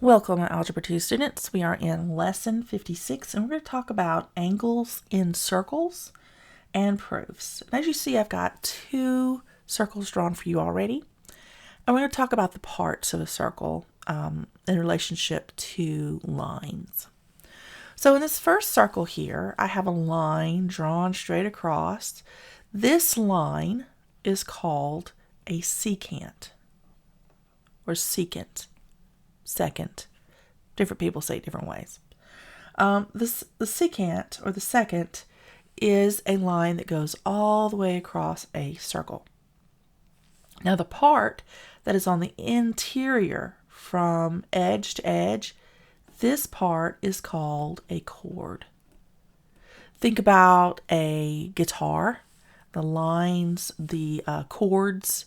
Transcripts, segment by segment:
Welcome, Algebra 2 students. We are in Lesson 56, and we're going to talk about angles in circles and proofs. And as you see, I've got two circles drawn for you already. And we're going to talk about the parts of a circle in relationship to lines. So in this first circle here, I have a line drawn straight across. This line is called a secant or secant. Second. Different people say it different ways. The secant or the second is a line that goes all the way across a circle. Now the part that is on the interior from edge to edge, this part is called a chord. Think about a guitar, the lines, the chords,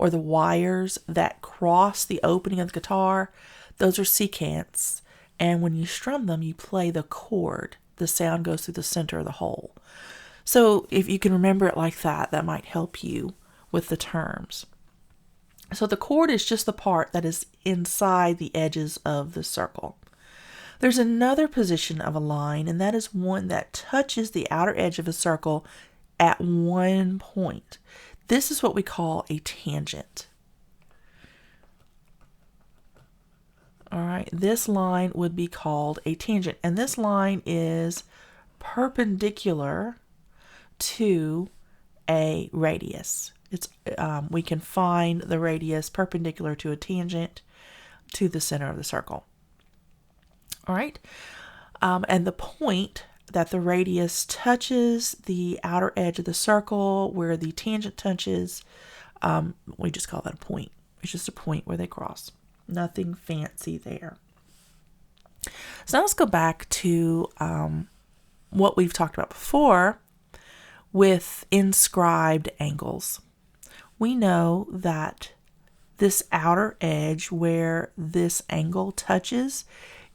or the wires that cross the opening of the guitar, those are secants. And when you strum them, you play the chord. The sound goes through the center of the hole. So if you can remember it like that, that might help you with the terms. So the chord is just the part that is inside the edges of the circle. There's another position of a line, and that is one that touches the outer edge of a circle at one point. This is what we call a tangent. All right, this line would be called a tangent, and this line is perpendicular to a radius. We can find the radius perpendicular to a tangent to the center of the circle. All right, and the point that the radius touches the outer edge of the circle where the tangent touches, we just call that a point. It's just a point where they cross. Nothing fancy there. So now let's go back to what we've talked about before with inscribed angles. We know that this outer edge where this angle touches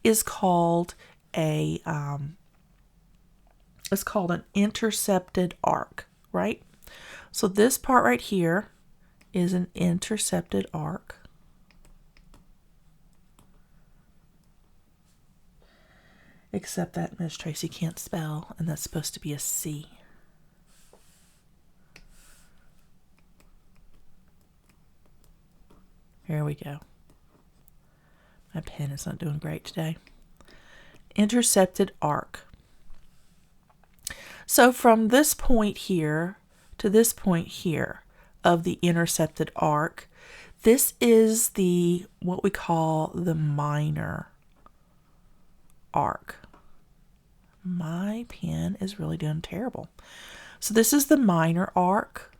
is called an intercepted arc, right? So this part right here is an intercepted arc. Except that Miss Tracy can't spell, and that's supposed to be a C. Here we go. My pen is not doing great today. Intercepted arc. So from this point here to this point here of the intercepted arc, this is what we call the minor arc. My pen is really doing terrible. So this is the minor arc,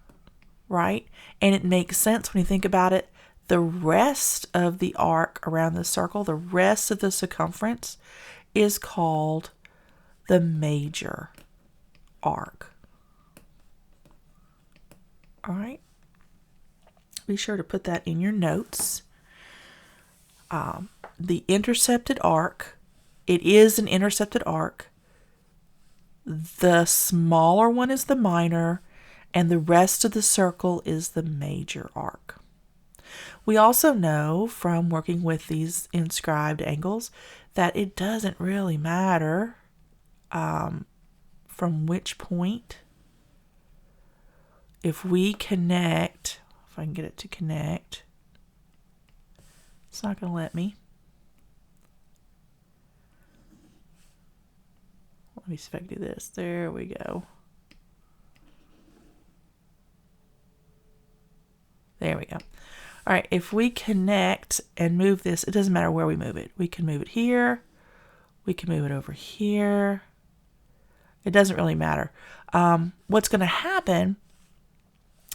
right? And it makes sense when you think about it. The rest of the arc around the circle, the rest of the circumference is called the major arc. All right. Be sure to put that in your notes. The intercepted arc, it is an intercepted arc. The smaller one is the minor, and the rest of the circle is the major arc. We also know from working with these inscribed angles that it doesn't really matter from which point. If we connect, if I can get it to connect, it's not going to let me. Let me see if I can do this. There we go. There we go. All right, if we connect and move this, it doesn't matter where we move it. We can move it here. We can move it over here. It doesn't really matter. What's going to happen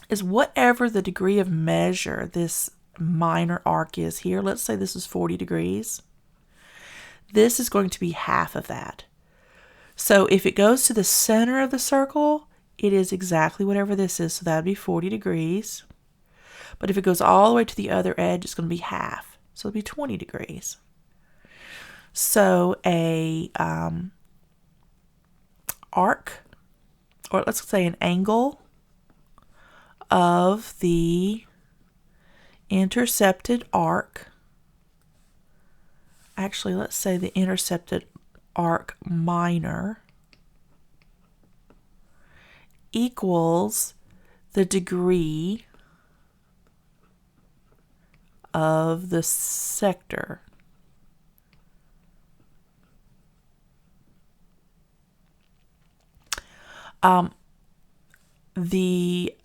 is whatever the degree of measure this minor arc is here, let's say this is 40 degrees, this is going to be half of that. So if it goes to the center of the circle, it is exactly whatever this is, so that would be 40 degrees. But if it goes all the way to the other edge, it's going to be half, so it'll be 20 degrees. So a arc, or let's say an angle of the intercepted arc actually, let's say the intercepted arc minor equals the degree of the sector.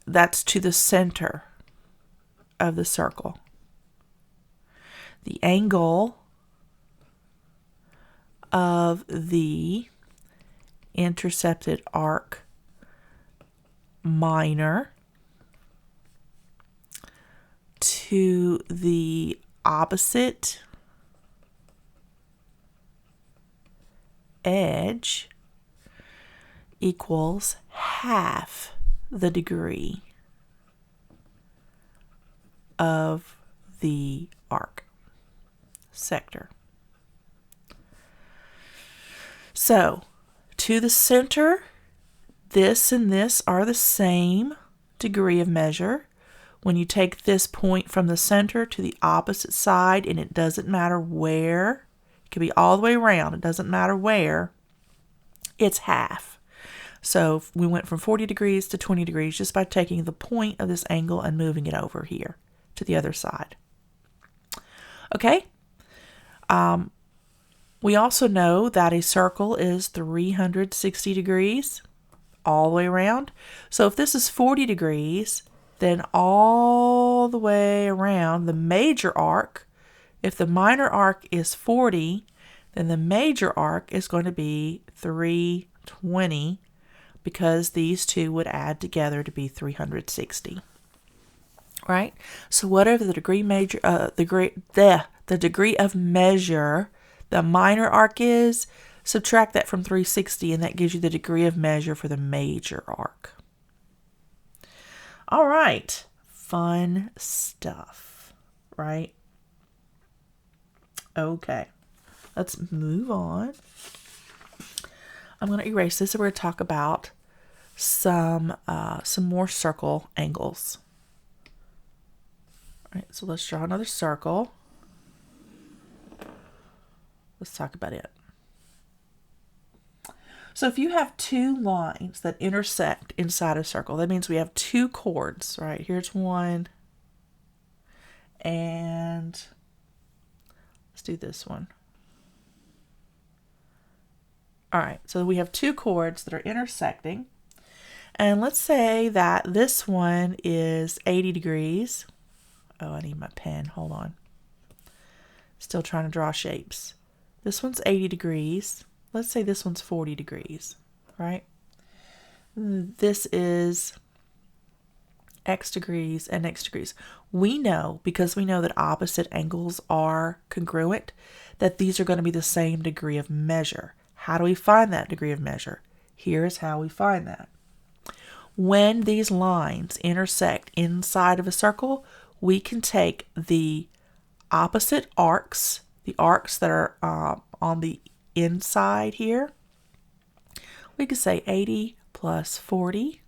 That's to the center of the circle. The angle of the intercepted arc minor to the opposite edge equals half the degree of the arc sector. So, to the center, this and this are the same degree of measure. When you take this point from the center to the opposite side, and it doesn't matter where, it could be all the way around, it doesn't matter where, it's half. So we went from 40 degrees to 20 degrees just by taking the point of this angle and moving it over here to the other side. Okay? We also know that a circle is 360 degrees all the way around. So if this is 40 degrees, then all the way around the major arc, if the minor arc is 40, then the major arc is going to be 320, because these two would add together to be 360. Right? So whatever the degree of measure the minor arc is, subtract that from 360, and that gives you the degree of measure for the major arc. All right. Fun stuff, right? Okay. Let's move on. I'm going to erase this and we're going to talk about some more circle angles. All right, so let's draw another circle. Let's talk about it. So if you have two lines that intersect inside a circle, that means we have two chords, right? Here's one, and let's do this one. All right, so we have two chords that are intersecting, and let's say that this one is 80 degrees. Oh, I need my pen, hold on. Still trying to draw shapes. This one's 80 degrees. Let's say this one's 40 degrees, right? This is x degrees and x degrees. We know, because we know that opposite angles are congruent, that these are going to be the same degree of measure. How do we find that degree of measure? Here's how we find that. When these lines intersect inside of a circle, we can take the opposite arcs, the arcs that are on the inside here. We could say 80 plus 40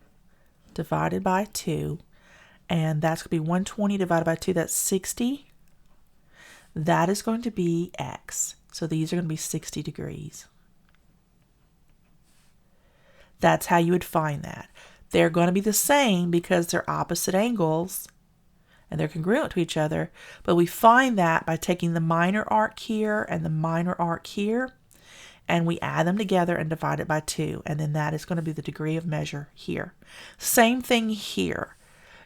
divided by 2, and that's going to be 120 divided by 2, that's 60. That is going to be x. So these are going to be 60 degrees. That's how you would find that. They're going to be the same because they're opposite angles and they're congruent to each other, but we find that by taking the minor arc here and the minor arc here, and we add them together and divide it by 2, and then that is going to be the degree of measure here. Same thing here.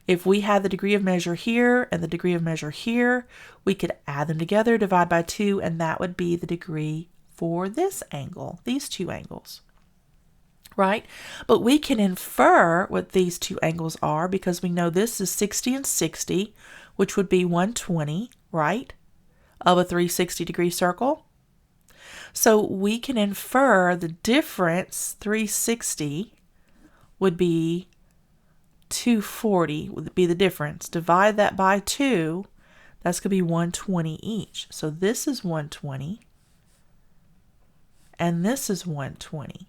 If we had the degree of measure here and the degree of measure here, we could add them together, divide by 2, and that would be the degree for this angle, these two angles. Right? But we can infer what these two angles are because we know this is 60 and 60, which would be 120, right, of a 360 degree circle. So we can infer the difference, 360, would be 240, would be the difference. Divide that by 2, that's going to be 120 each. So this is 120, and this is 120.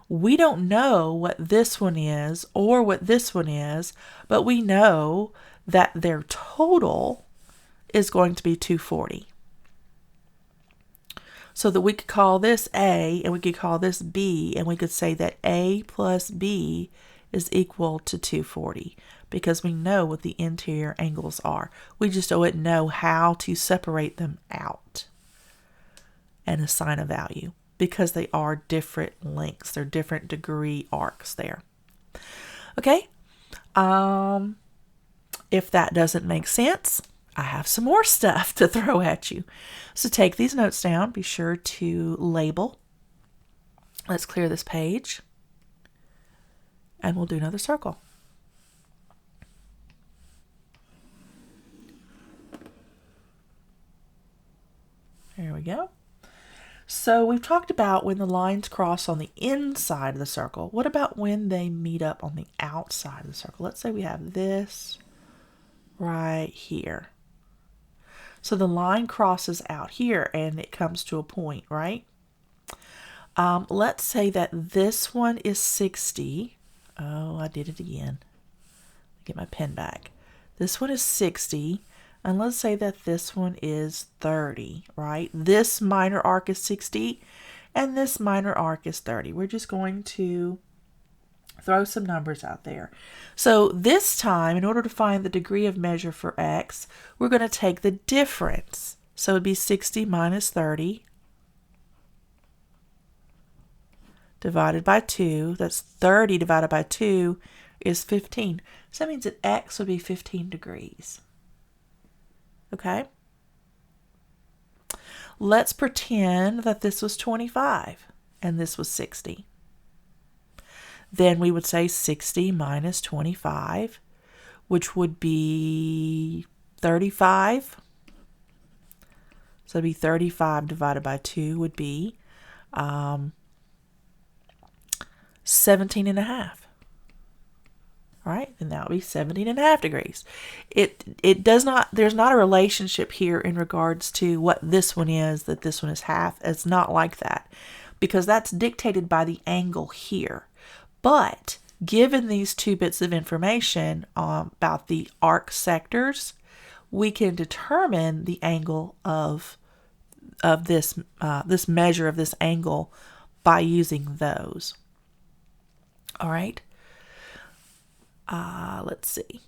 We don't know what this one is or what this one is, but we know that their total is going to be 240. So that we could call this A and we could call this B, and we could say that A plus B is equal to 240 because we know what the interior angles are. We just don't know how to separate them out and assign a value because they are different lengths. They're different degree arcs there. Okay. If that doesn't make sense, I have some more stuff to throw at you. So take these notes down. Be sure to label. Let's clear this page. And we'll do another circle. There we go. So we've talked about when the lines cross on the inside of the circle. What about when they meet up on the outside of the circle? Let's say we have this right here. So the line crosses out here and it comes to a point, right? Let's say that this one is 60. Oh, I did it again. Get my pen back. This one is 60. And let's say that this one is 30, right? This minor arc is 60 and this minor arc is 30. We're just going to throw some numbers out there. So this time, in order to find the degree of measure for x, we're going to take the difference. So it would be 60 minus 30 divided by 2. That's 30 divided by 2 is 15. So that means that x would be 15 degrees. Okay? Let's pretend that this was 25 and this was 60. Then we would say 60 minus 25, which would be 35. So it'd be 35 divided by 2 would be 17 and a half. All right, and that would be 17 and a half degrees. There's not a relationship here in regards to what this one is, that this one is half. It's not like that because that's dictated by the angle here. But given these two bits of information about the arc sectors, we can determine the angle of this measure of this angle by using those. All right. Let's see.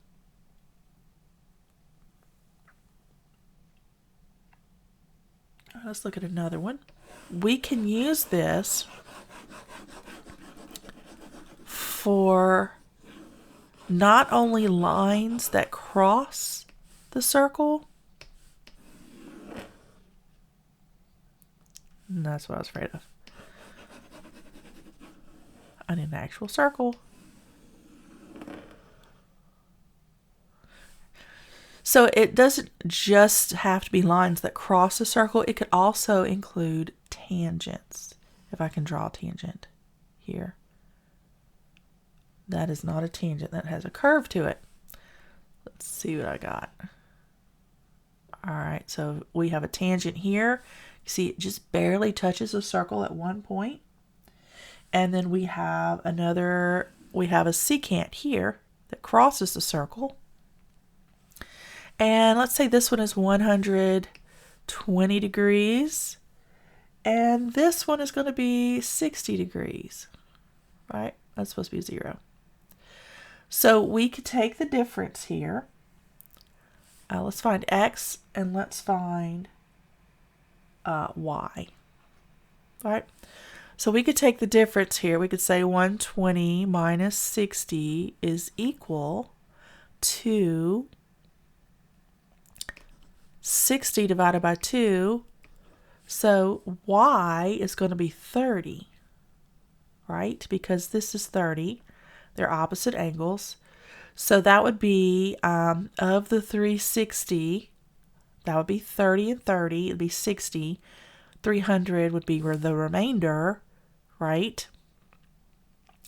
Let's look at another one. We can use this for not only lines that cross the circle. And that's what I was afraid of. I need an actual circle. So it doesn't just have to be lines that cross a circle. It could also include tangents. If I can draw a tangent here. That is not a tangent. That has a curve to it. Let's see what I got. All right, so we have a tangent here. You see it just barely touches a circle at one point. And then we have a secant here that crosses the circle. And let's say this one is 120 degrees. And this one is going to be 60 degrees. Right? That's supposed to be 0. So we could take the difference here. Let's find x and let's find y. All right? So we could take the difference here. We could say 120 minus 60 is equal to 60 divided by 2. So y is going to be 30, right? Because this is 30. They're opposite angles. So that would be, of the 360, that would be 30 and 30. It would be 60. 300 would be the remainder, right?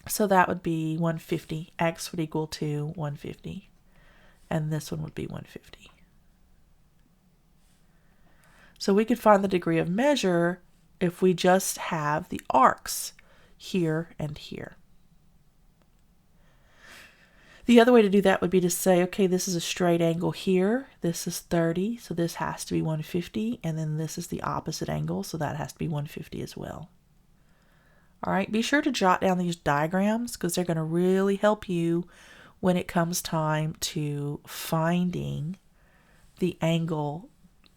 So that would be 150. X would equal to 150. And this one would be 150. So we could find the degree of measure if we just have the arcs here and here. The other way to do that would be to say, okay, this is a straight angle here. This is 30, so this has to be 150. And then this is the opposite angle, so that has to be 150 as well. All right, be sure to jot down these diagrams because they're going to really help you when it comes time to finding the angle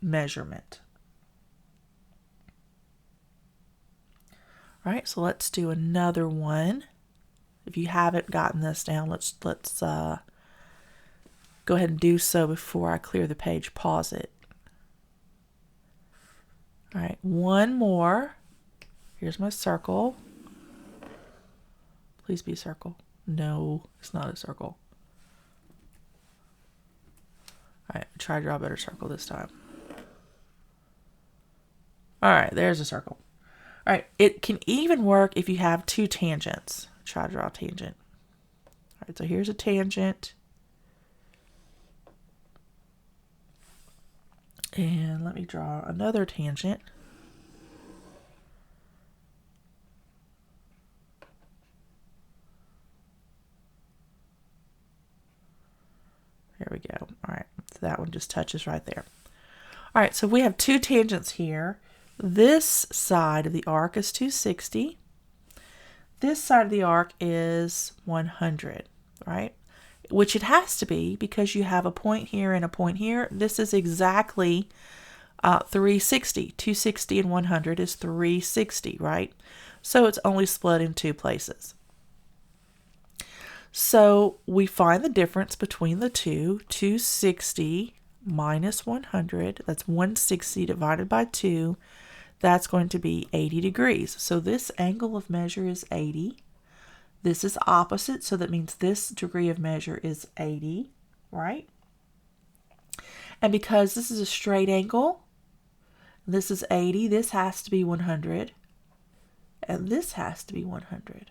measurement. All right, so let's do another one. If you haven't gotten this down, let's go ahead and do so before I clear the page. Pause it. All right, one more. Here's my circle. Please be a circle. No, it's not a circle. All right, try to draw a better circle this time. All right, there's a circle. All right, it can even work if you have two tangents. Try to draw a tangent. All right, so here's a tangent. And let me draw another tangent. There we go. All right, so that one just touches right there. All right, so we have two tangents here. This side of the arc is 260. This side of the arc is 100, right? Which it has to be because you have a point here and a point here. This is exactly 360. 260 and 100 is 360, right? So it's only split in two places. So we find the difference between the two. 260 minus 100, that's 160 divided by 2. That's going to be 80 degrees. So this angle of measure is 80. This is opposite, so that means this degree of measure is 80, right? And because this is a straight angle, this is 80, this has to be 100, and this has to be 100.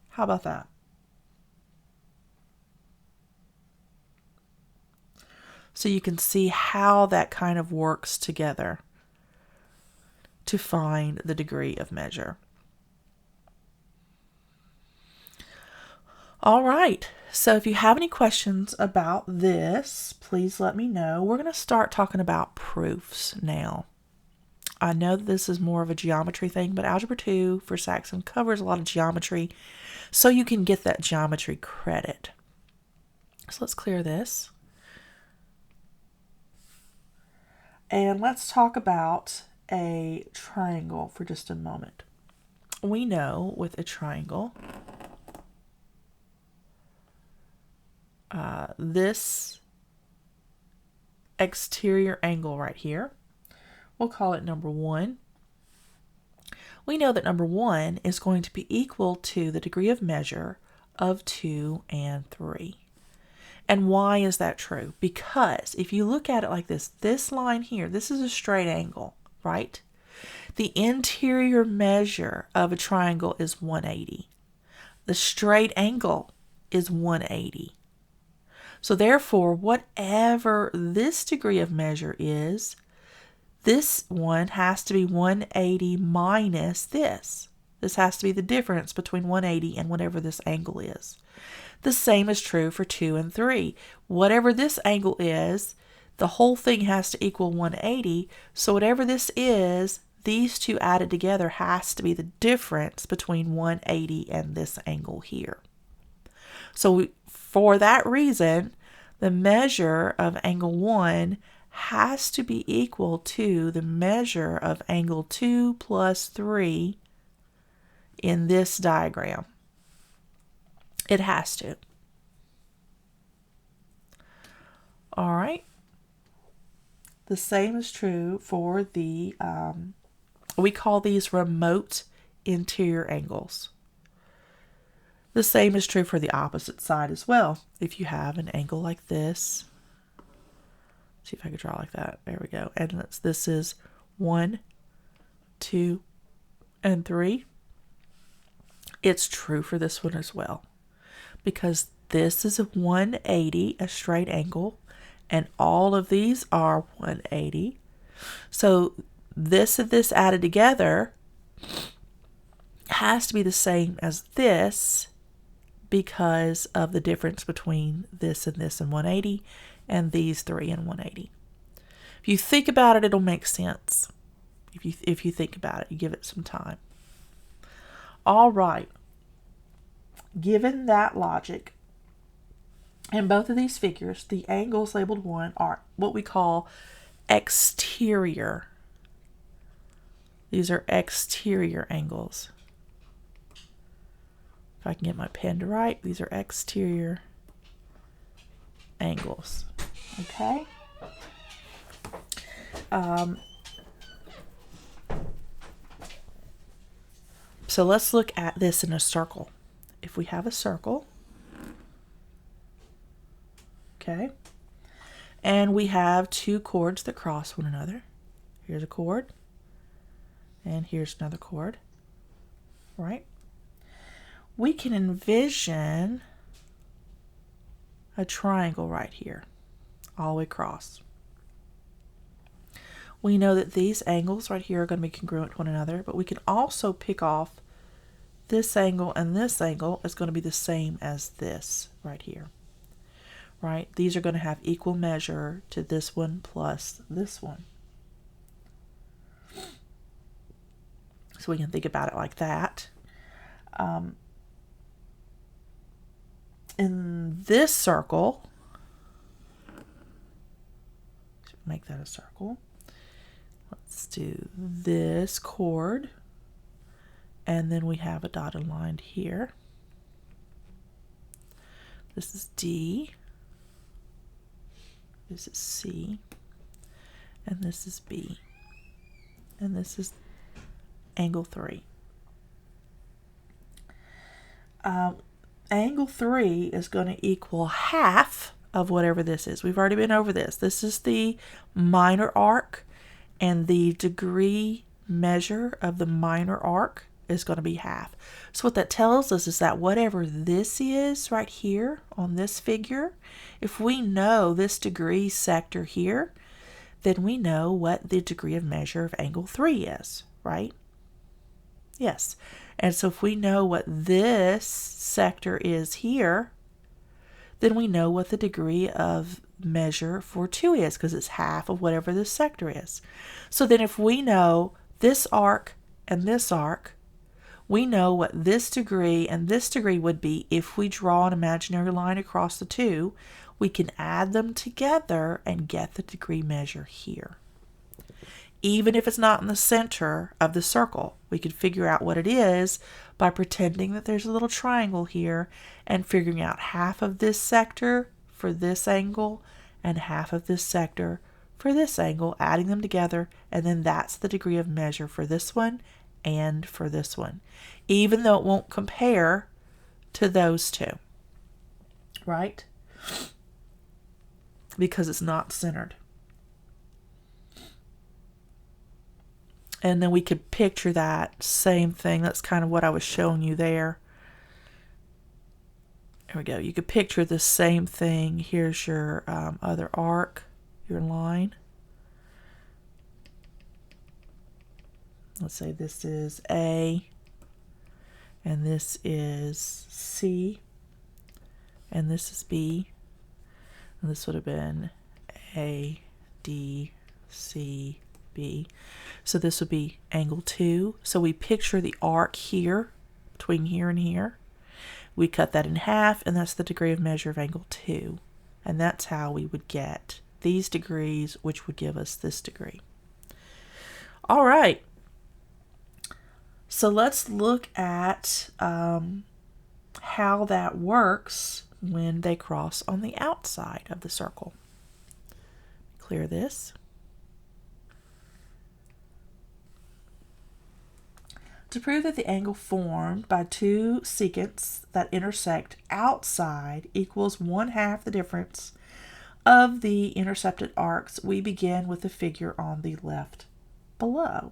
How about that? So you can see how that kind of works together to find the degree of measure. All right, so if you have any questions about this, please let me know. We're going to start talking about proofs now. I know that this is more of a geometry thing, but Algebra 2 for Saxon covers a lot of geometry, so you can get that geometry credit. So let's clear this. And let's talk about a triangle for just a moment. We know with a triangle, this exterior angle right here, we'll call it number 1. We know that number 1 is going to be equal to the degree of measure of 2 and 3. And why is that true? Because if you look at it like this, this line here, this is a straight angle, right? The interior measure of a triangle is 180. The straight angle is 180. So therefore, whatever this degree of measure is, this one has to be 180 minus this. This has to be the difference between 180 and whatever this angle is. The same is true for 2 and 3. Whatever this angle is, the whole thing has to equal 180. So whatever this is, these two added together has to be the difference between 180 and this angle here. So for that reason, the measure of angle 1 has to be equal to the measure of angle 2 plus 3 in this diagram. It has to. All right. The same is true for the, we call these remote interior angles. The same is true for the opposite side as well. If you have an angle like this, see if I can draw like that. There we go. And this is 1, 2, and 3. It's true for this one as well, because this is a 180, a straight angle, and all of these are 180. So this and this added together has to be the same as this because of the difference between this and 180 and these 3 and 180. If you think about it, it'll make sense. If you think about it, you give it some time. All right. Given that logic, in both of these figures, the angles labeled 1 are what we call exterior. These are exterior angles. If I can get my pen to write, these are exterior angles. Okay? So let's look at this in a circle. If we have a circle, okay, and we have two chords that cross one another. Here's a chord, and here's another chord, right? We can envision a triangle right here, all the way across. We know that these angles right here are going to be congruent to one another, but we can also pick off this angle and this angle is going to be the same as this right here, right? These are going to have equal measure to this one plus this one. So we can think about it like that. In this circle, make that a circle. Let's do this chord, and then we have a dotted line here. This is D, this is C, and this is B, and this is angle 3. Angle 3 is going to equal half of whatever this is. We've already been over this. This is the minor arc, and the degree measure of the minor arc is going to be half. So what that tells us is that whatever this is right here on this figure, if we know this degree sector here, then we know what the degree of measure of angle 3 is, right? Yes. And so if we know what this sector is here, then we know what the degree of measure for 2 is, because it's half of whatever this sector is. So then if we know this arc and this arc, we know what this degree and this degree would be if we draw an imaginary line across the two. We can add them together and get the degree measure here. Even if it's not in the center of the circle, we could figure out what it is by pretending that there's a little triangle here and figuring out half of this sector for this angle and half of this sector for this angle, adding them together, and then that's the degree of measure for this one and for this one, even though it won't compare to those two, right? Because it's not centered. And then we could picture that same thing. That's kind of what I was showing you there. There we go. You could picture the same thing. Here's your other arc, your line. Let's say this is A, and this is C, and this is B, and this would have been A, D, C, B. So this would be angle 2. So we picture the arc here, between here and here. We cut that in half, and that's the degree of measure of angle 2. And that's how we would get these degrees, which would give us this degree. All right. So let's look at how that works when they cross on the outside of the circle. Clear this. To prove that the angle formed by two secants that intersect outside equals 1/2 the difference of the intercepted arcs, we begin with the figure on the left below.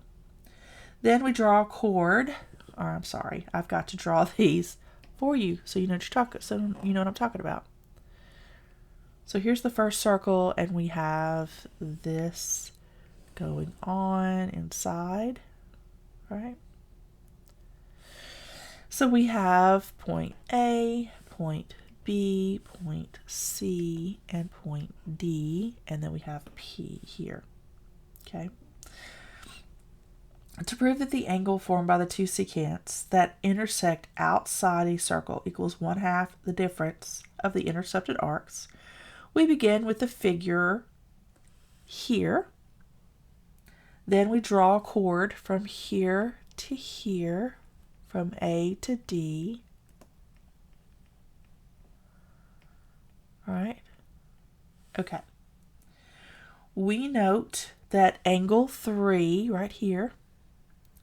Then we draw a chord, or I'm sorry, I've got to draw these for you so you know what I'm talking about. So here's the first circle, and we have this going on inside, right? So we have point A, point B, point C, and point D, and then we have P here. Okay. To prove that the angle formed by the two secants that intersect outside a circle equals 1/2 the difference of the intercepted arcs, we begin with the figure here. Then we draw a chord from here to here, from A to D. All right. Okay. We note that angle 3 right here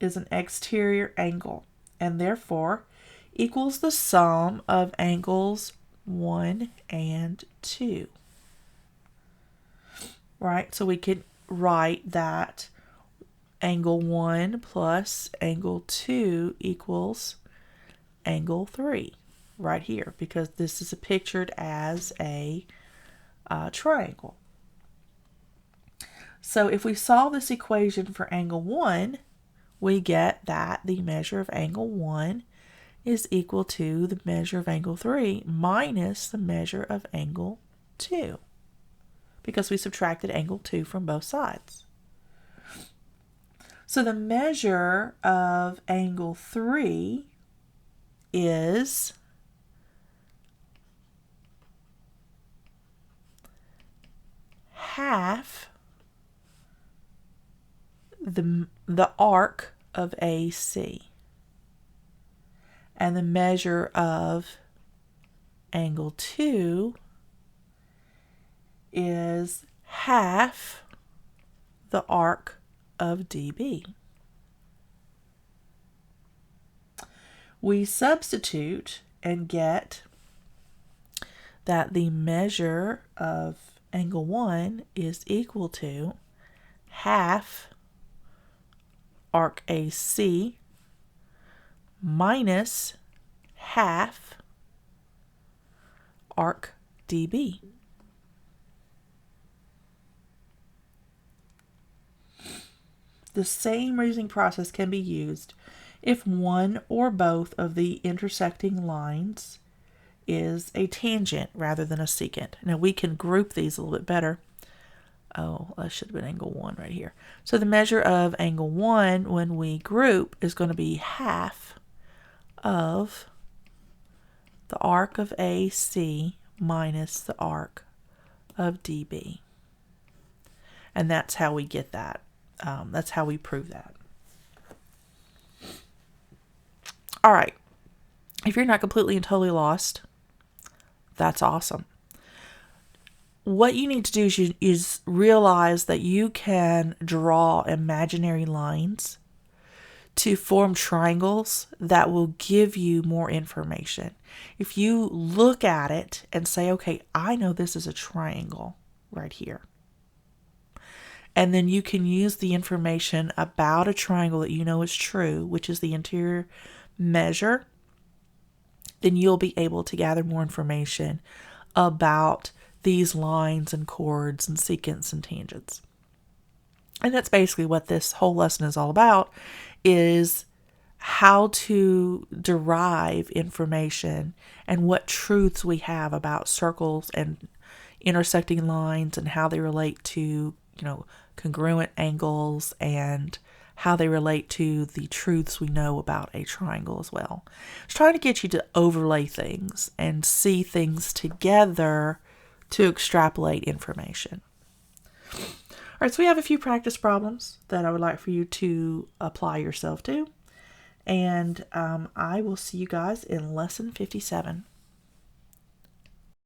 is an exterior angle and therefore equals the sum of angles 1 and 2. Right? So we can write that angle 1 plus angle 2 equals angle 3 right here, because this is pictured as a triangle. So if we solve this equation for angle 1, we get that the measure of angle 1 is equal to the measure of angle 3 minus the measure of angle 2, because we subtracted angle 2 from both sides. So the measure of angle 3 is half the arc of AC, and the measure of angle 2 is half the arc of DB. We substitute and get that the measure of angle 1 is equal to half arc AC minus half arc DB. The same reasoning process can be used if one or both of the intersecting lines is a tangent rather than a secant. Now we can group these a little bit better. Oh, that should have been angle 1 right here. So the measure of angle 1 when we group is going to be half of the arc of AC minus the arc of DB. And that's how we get that. That's how we prove that. All right. If you're not completely and totally lost, that's awesome. What you need to do is realize that you can draw imaginary lines to form triangles that will give you more information. If you look at it and say, okay, I know this is a triangle right here. And then you can use the information about a triangle that you know is true, which is the interior measure, then you'll be able to gather more information about these lines and chords and secants and tangents. And that's basically what this whole lesson is all about, is how to derive information and what truths we have about circles and intersecting lines and how they relate to, congruent angles and how they relate to the truths we know about a triangle as well. It's trying to get you to overlay things and see things together to extrapolate information. All right, so we have a few practice problems that I would like for you to apply yourself to. And I will see you guys in lesson 57.